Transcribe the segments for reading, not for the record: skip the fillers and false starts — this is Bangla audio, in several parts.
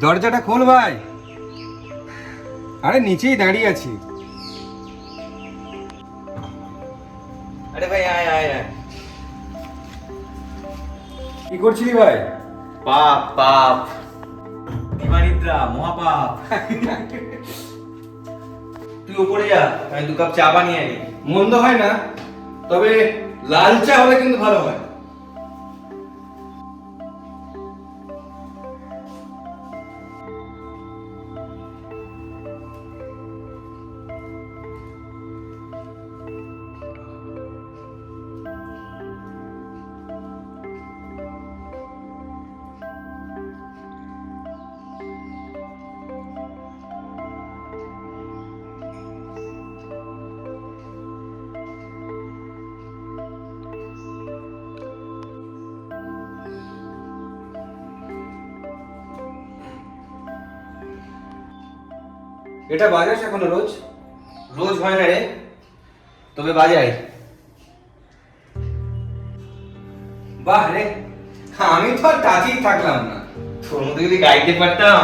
দরজাটা খোল ভাই। আরে নিচেই দাঁড়িয়ে আছি। আরে ভাই আয় আয় আয়। কি করছিলি ভাই? পাপ পাপ, দিবানিদ্রা মহাপাপ। তুই উপরে যা, আমি 2 কাপ চা বানিয়ে আনি। মন্দ হয় না, তবে লাল চা হলে কিন্তু ভালো হয়। এটা বাজাস এখনো রোজ? রোজ হয় না রে, তবে বাজাই। বাহ রে, আমি তো আর টাচেই থাকলাম না। তোর মধ্যে যদি গাইতে পারতাম।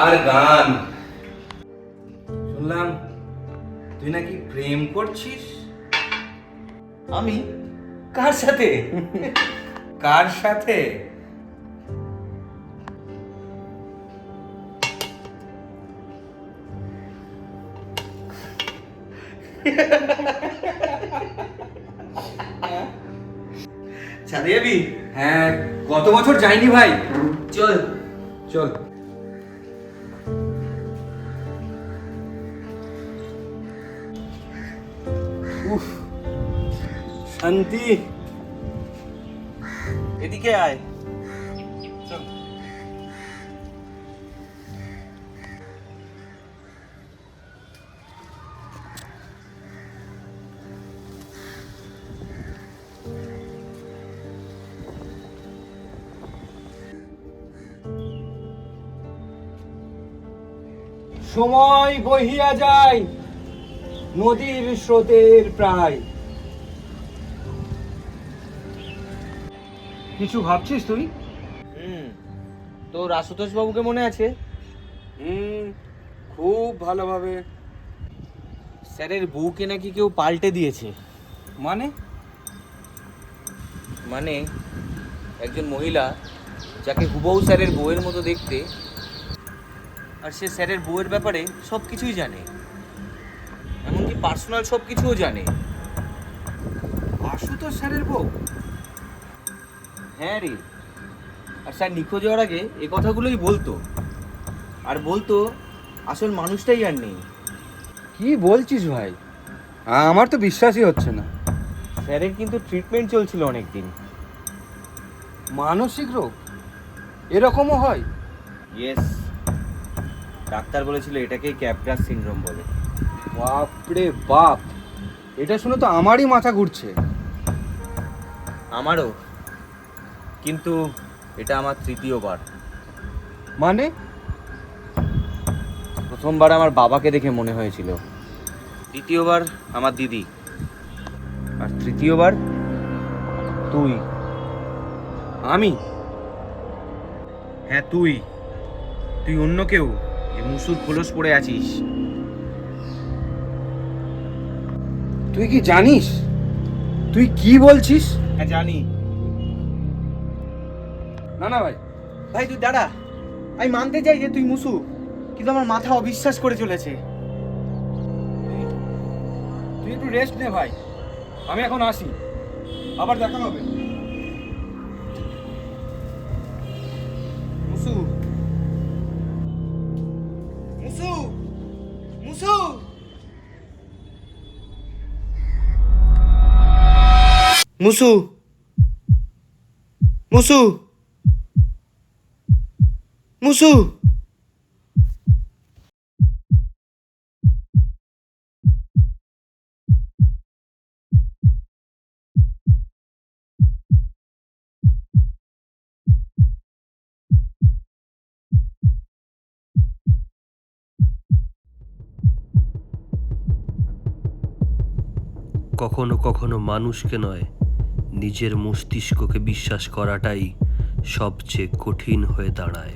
আর গান শুনলাম তুই নাকি প্রেম করছিস। আমি? কার সাথে? কার সাথে? ছাদে যাবি? হ্যাঁ, গত বছর যাইনি ভাই। চল চল। উফ, শান্তি। এদিকে আয়। চল। সময় বহিয়া যায় নদীর স্রোতের প্রায়। কিছু ভাবছিস তুই? তোর আশুতোষ বাবুকে মনে আছে? খুব ভালোভাবে। স্যারের বউকে নাকি কেউ পাল্টে দিয়েছে। মানে? মানে একজন মহিলা যাকে হুবহু স্যারের বউয়ের মতো দেখতে, আর সে স্যারের বউয়ের ব্যাপারে সব কিছুই জানে, এমনকি পার্সোনাল সব কিছুও জানে। আশুতোষ স্যারের বউ? হ্যাঁ রে, আর স্যার নিখোঁজ হওয়ার আগে এ কথাগুলোই বলতো, আর বলতো আসল মানুষটাই আর নেই। কি বলছিস ভাই? আমার তো বিশ্বাসই হচ্ছে না। স্যারের কিন্তু ট্রিটমেন্ট চলছিল অনেক দিন। মানসিক রোগ এরকমও হয়? ইয়েস, ডাক্তার বলেছিল এটাকেই ক্যাপগ্রাস সিনড্রোম বলে। বাপরে বাপ, এটা শুনে তো আমারই মাথা ঘুরছে। আমারও, কিন্তু এটা আমার 3য় বার। মানে? প্রথমবার আমার বাবাকে দেখে মনে হয়েছিল, 2য় বার আমার দিদি, আর 3য় বার তুই। আমি? হ্যাঁ তুই, তুই অন্য কেউ, এই মুসুর খোলস পড়ে আছিস। তুই কি জানিস? তুই কি বলছিস? হ্যাঁ জানি। না না ভাই। ভাই তুই দাঁড়া, আমি মানতে চাই যে তুই মুসু, কিন্তু আমার মাথা অবিশ্বাস করে চলেছে। তুই একটু রেস্ট নে ভাই, আমি এখন আসি, আবার দেখা হবে। মুসু, মুসু, মুসু। মুসু, মুসু, মুসু। কখনো কখনো মানুষকে নয়, নিজের মস্তিষ্ককে বিশ্বাস করাটাই সবচেয়ে কঠিন হয়ে দাঁড়ায়।